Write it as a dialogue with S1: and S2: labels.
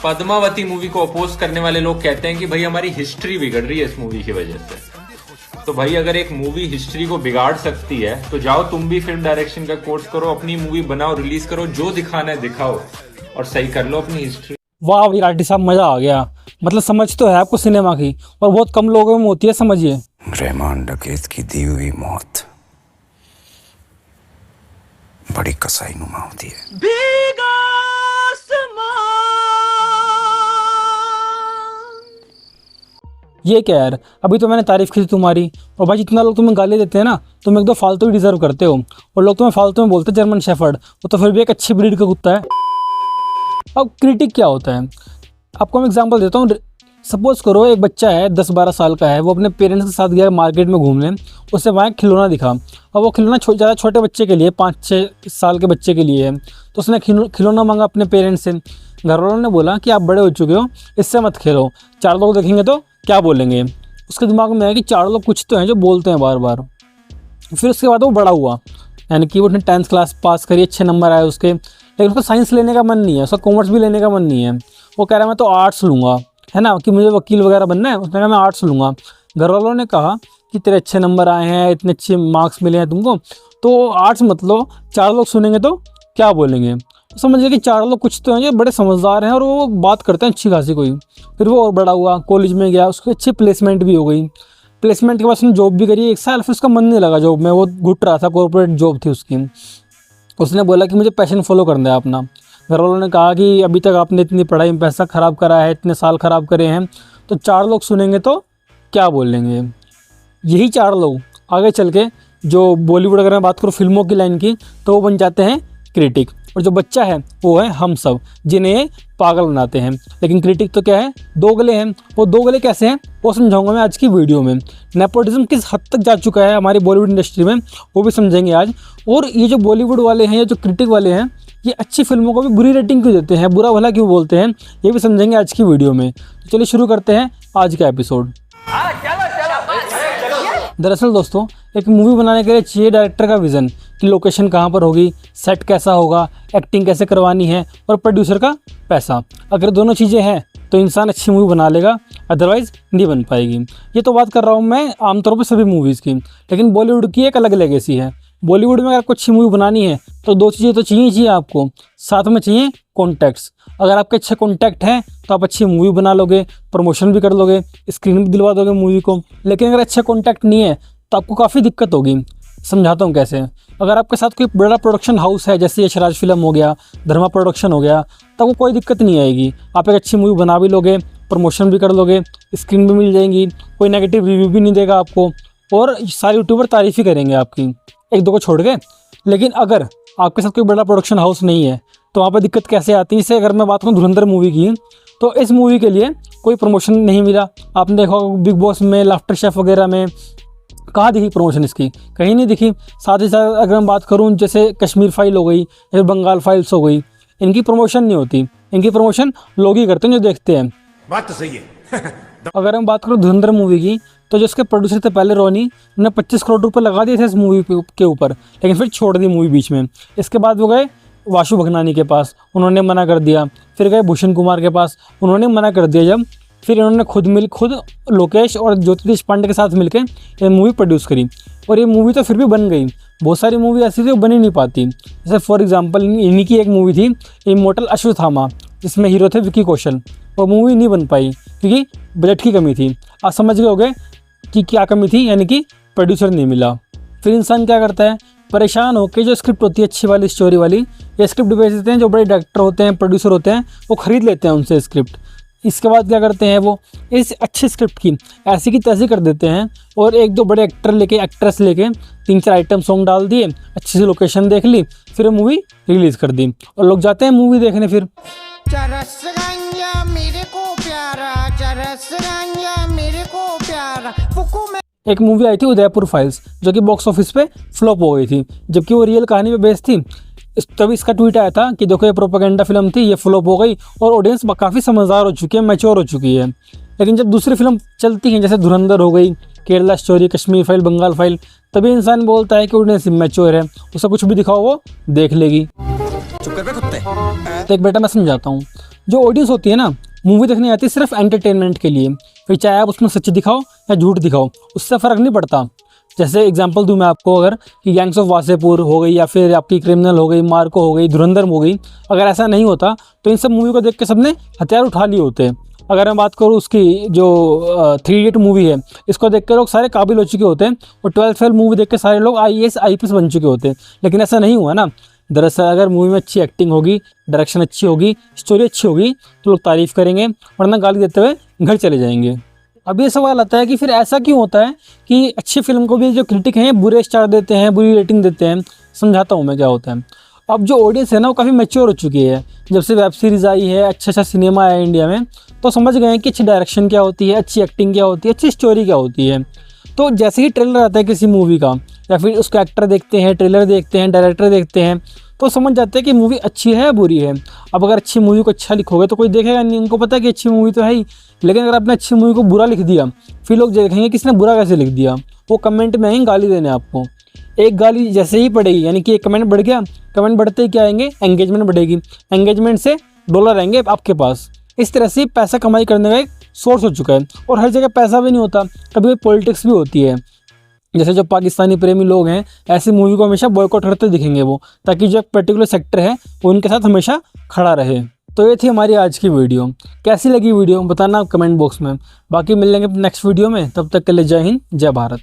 S1: Padmavati movie को oppose करने वाले लोग कहते हैं कि भाई हमारी हिस्ट्री बिगड़ रही है इस मूवी की वजह से। तो भाई अगर एक मूवी हिस्ट्री को बिगाड़ सकती है तो जाओ तुम भी फिल्म डायरेक्शन का कोर्स करो, अपनी मूवी बनाओ, रिलीज करो, जो दिखाना है दिखाओ और सही कर लो अपनी हिस्ट्री।
S2: वाह विराटी साहब, मजा आ गया। मतलब समझ तो है आपको सिनेमा की, और बहुत कम लोगों में होती है, समझिए।
S3: रहमान डकैत की दी हुई मौत बड़ी कसाई नुमा होती है।
S2: ये क्या यार, अभी तो मैंने तारीफ की थी तुम्हारी, और भाई जितना लोग तुम्हें गाली देते हैं ना, तुम एक दो फालतू ही डिजर्व करते हो। और लोग तुम्हें फालतू में बोलते हैं जर्मन शेफर्ड, वो तो फिर भी एक अच्छी ब्रीड का कुत्ता है। अब क्रिटिक क्या होता है, आपको मैं एग्जांपल देता हूँ। सपोज करो एक बच्चा है 10-12 साल का है, वो अपने पेरेंट्स के साथ गया मार्केट में घूमने, उससे वहाँ एक खिलौना दिखा, और वो खिलौना ज़्यादा छोटे बच्चे के लिए, 5-6 साल के बच्चे के लिए है। तो उसने खिलौना मांगा अपने पेरेंट्स से। घर वालों ने बोला कि आप बड़े हो चुके हो, इससे मत खेलो, 4 लोग देखेंगे तो क्या बोलेंगे। उसके दिमाग में आया कि 4 लोग कुछ तो हैं जो बोलते हैं बार बार। फिर उसके बाद वो बड़ा हुआ, यानी कि वो 10th क्लास पास करी, अच्छे नंबर आए उसके, लेकिन उसको साइंस लेने का मन नहीं है, उसका कॉमर्स भी लेने का मन नहीं है। वो कह रहा है मैं तो आर्ट्स लूँगा, है ना, कि मुझे वकील वगैरह बनना है। उसने कहा मैं आर्ट्स लूँगा। घर वालों ने कहा कि तेरे अच्छे नंबर आए हैं, इतने अच्छे मार्क्स मिले हैं तुमको, तो आर्ट्स मत लो, 4 लोग सुनेंगे तो क्या बोलेंगे। समझिए कि 4 लोग कुछ तो हैं जो बड़े समझदार हैं और वो बात करते हैं अच्छी खासी कोई। फिर वो और बड़ा हुआ, कॉलेज में गया, उसकी अच्छी प्लेसमेंट भी हो गई। प्लेसमेंट के बाद उसने जॉब भी करी 1 साल, फिर उसका मन नहीं लगा जॉब में, वो घुट रहा था, कॉर्पोरेट जॉब थी उसकी। उसने बोला कि मुझे पैशन फॉलो करना है अपना। घर वालों ने कहा कि अभी तक आपने इतनी पढ़ाई में पैसा ख़राब करा है, इतने साल ख़राब करे हैं, तो 4 लोग सुनेंगे तो क्या बोलेंगे। यही 4 लोग आगे चल के, जो बॉलीवुड अगर मैं बात करूँ फिल्मों की लाइन की, तो वो बन जाते हैं क्रिटिक। और जो बच्चा है वो है हम सब, जिन्हें पागल बनाते हैं। लेकिन क्रिटिक तो क्या है, दोगले हैं। वो दोगले कैसे हैं वो समझाऊंगा मैं आज की वीडियो में। नेपोटिज्म किस हद तक जा चुका है हमारी बॉलीवुड इंडस्ट्री में, वो भी समझेंगे आज। और ये जो बॉलीवुड वाले हैं, ये जो क्रिटिक वाले हैं, ये अच्छी फिल्मों को भी बुरी रेटिंग क्यों देते हैं, बुरा भला क्यों बोलते हैं, ये भी समझेंगे आज की वीडियो में। तो चलिए शुरू करते हैं आज का एपिसोड। दरअसल दोस्तों, एक मूवी बनाने के लिए चाहिए डायरेक्टर का विज़न कि लोकेशन कहाँ पर होगी, सेट कैसा होगा, एक्टिंग कैसे करवानी है, और प्रोड्यूसर का पैसा। अगर दोनों चीज़ें हैं तो इंसान अच्छी मूवी बना लेगा, अदरवाइज़ नहीं बन पाएगी। ये तो बात कर रहा हूँ मैं आमतौर पर सभी मूवीज़ की, लेकिन बॉलीवुड की एक अलग लेगेसी है। बॉलीवुड में अगर आपको अच्छी मूवी बनानी है तो 2 चीज़ें तो चाहिए आपको, साथ में चाहिए कॉन्टैक्ट्स। अगर आपके अच्छे कॉन्टैक्ट हैं तो आप अच्छी मूवी बना लोगे, प्रमोशन भी कर लोगे, स्क्रीन भी दिलवा दोगे मूवी को। लेकिन अगर अच्छे कॉन्टैक्ट नहीं है तो आपको काफ़ी दिक्कत होगी। समझाता हूँ कैसे। अगर आपके साथ कोई बड़ा प्रोडक्शन हाउस है, जैसे यशराज फिल्म हो गया, धर्मा प्रोडक्शन हो गया, तो आपको कोई दिक्कत नहीं आएगी। आप एक अच्छी मूवी बना भी लोगे, प्रमोशन भी कर लोगे, स्क्रीन भी मिल जाएंगी, कोई नेगेटिव रिव्यू भी नहीं देगा आपको, और सारे यूट्यूबर तारीफ़ ही करेंगे आपकी, 1-2 को छोड़ के। लेकिन अगर आपके साथ कोई बड़ा प्रोडक्शन हाउस नहीं है तो वहाँ पर दिक्कत कैसे आती है। जैसे अगर मैं बात करूँ धुरंधर मूवी की, तो इस मूवी के लिए कोई प्रमोशन नहीं मिला। आपने देखा बिग बॉस में, लाफ्टर शेफ वगैरह में, कहाँ दिखी प्रमोशन इसकी, कहीं नहीं दिखी। साथ ही साथ अगर मैं बात करूँ जैसे कश्मीर फाइल हो गई या बंगाल फाइल्स हो गई, इनकी प्रमोशन नहीं होती, इनकी प्रमोशन लोग ही करते हैं जो देखते हैं।
S4: बात तो सही है।
S2: अगर मैं बात करूँ धुरंधर मूवी की, तो जो इसके प्रोड्यूसर थे पहले रोनी, उन्होंने 25 करोड़ रुपए लगा दिए थे इस मूवी के ऊपर, लेकिन फिर छोड़ दी मूवी बीच में। इसके बाद वो गए वाशु भगनानी के पास, उन्होंने मना कर दिया। फिर गए भूषण कुमार के पास, उन्होंने मना कर दिया। जब फिर इन्होंने खुद लोकेश और ज्योति देशपांडे के साथ मिलकर ये मूवी प्रोड्यूस करी, और ये मूवी तो फिर भी बन गई। बहुत सारी मूवी ऐसी थी वो बन ही नहीं पाती। जैसे फॉर एग्जाम्पल इन्हीं की एक मूवी थी इमोर्टल अश्वत्थामा, जिसमें हीरो थे विकी कौशल। वो मूवी नहीं बन पाई क्योंकि बजट की कमी थी। आप समझ गए होंगे कि क्या कमी थी, यानी कि प्रोड्यूसर नहीं मिला। फिर इंसान क्या करता है, परेशान होकर जो स्क्रिप्ट होती है अच्छी वाली, स्टोरी वाली, ये स्क्रिप्ट बेच देते हैं। जो बड़े डायरेक्टर होते हैं, प्रोड्यूसर होते हैं, वो खरीद लेते हैं उनसे स्क्रिप्ट। इसके बाद क्या करते हैं, वो इस अच्छी स्क्रिप्ट की ऐसी की तैसी कर देते हैं, और 1-2 बड़े एक्टर लेके, एक्ट्रेस लेके 3-4 आइटम सॉन्ग डाल दिए, अच्छी सी लोकेशन देख ली, फिर मूवी रिलीज़ कर दी, और लोग जाते हैं मूवी देखने। फिर
S5: चरस गंजा मेरे को प्यारा, चरस गंजा मेरे को प्यारा, फुकू में
S2: एक मूवी आई थी उदयपुर फाइल्स, जो कि बॉक्स ऑफिस पे फ्लॉप हो गई थी, जबकि वो रियल कहानी पे बेस्ड थी। तभी इसका ट्वीट आया था कि देखो ये प्रोपेगेंडा फिल्म थी, ये फ्लॉप हो गई, और ऑडियंस काफ़ी समझदार हो चुकी है, मैच्योर हो चुकी है। लेकिन जब दूसरी फिल्म चलती हैं, जैसे धुरंधर हो गई, केरला स्टोरी, कश्मीर फाइल, बंगाल फाइल, तभी इंसान बोलता है कि ऑडियंस मैच्योर है, उसे कुछ भी दिखाओ वो देख लेगी।
S4: चुप कर बे कुत्ते।
S2: तो एक बेटा मैं समझाता हूँ, जो ऑडियंस होती है ना, मूवी देखने आती है सिर्फ एंटरटेनमेंट के लिए। फिर चाहे आप उसमें सच दिखाओ या झूठ दिखाओ, उससे फ़र्क नहीं पड़ता। जैसे एग्जांपल दूं मैं आपको, अगर कि गैंग्स ऑफ वासेपुर हो गई या फिर आपकी क्रिमिनल हो गई, मार्को हो गई, धुरंधर हो गई, अगर ऐसा नहीं होता तो इन सब मूवी को देख के सबने हथियार उठा लिए होते। अगर मैं बात करूँ उसकी जो 3 इडियट मूवी है, इसको देख के लोग सारे काबिल हो चुके होते हैं और 12th फेल मूवी देख के सारे लोग IAS IPS बन चुके होते हैं। लेकिन ऐसा नहीं हुआ ना। दरअसल अगर मूवी में अच्छी एक्टिंग होगी, डायरेक्शन अच्छी होगी, स्टोरी अच्छी होगी तो लोग तारीफ़ करेंगे, वरना गाली देते हुए घर चले जाएंगे। अब ये सवाल आता है कि फिर ऐसा क्यों होता है कि अच्छी फिल्म को भी जो क्रिटिक हैं बुरे स्टार देते हैं, बुरी रेटिंग देते हैं। समझाता हूँ मैं क्या होता है। अब जो ऑडियंस है ना, वो काफ़ी मैच्योर हो चुकी है। जब से वेब सीरीज़ आई है, अच्छा सिनेमा आया इंडिया में, तो समझ गए हैं कि अच्छी डायरेक्शन क्या होती है, अच्छी एक्टिंग क्या होती है, अच्छी स्टोरी क्या होती है। तो जैसे ही ट्रेलर आता है किसी मूवी का, या फिर उसका एक्टर देखते हैं, ट्रेलर देखते हैं, डायरेक्टर देखते हैं, तो समझ जाते हैं कि मूवी अच्छी है या बुरी है। अब अगर अच्छी मूवी को अच्छा लिखोगे तो कोई देखेगा नहीं, उनको पता है कि अच्छी मूवी तो है ही। लेकिन अगर आपने अच्छी मूवी को बुरा लिख दिया, फिर लोग देखेंगे कि इसने बुरा कैसे लिख दिया। वो कमेंट में आएंगे गाली देने आपको। एक गाली जैसे ही पड़ेगी, यानी कि एक कमेंट बढ़ गया, कमेंट बढ़ते ही क्या आएंगे, एंगेजमेंट बढ़ेगी, एंगेजमेंट से डॉलर आएंगे आपके पास। इस तरह से पैसा कमाई करने का एक सोर्स हो चुका है। और हर जगह पैसा भी नहीं होता, कभी कभी पॉलिटिक्स भी होती है। जैसे जो पाकिस्तानी प्रेमी लोग हैं, ऐसी मूवी को हमेशा बॉयकॉट करते दिखेंगे वो, ताकि जो एक पर्टिकुलर सेक्टर है वो उनके साथ हमेशा खड़ा रहे। तो ये थी हमारी आज की वीडियो। कैसी लगी वीडियो बताना आप कमेंट बॉक्स में। बाकी मिल लेंगे नेक्स्ट वीडियो में, तब तक के लिए जय हिंद, जय भारत।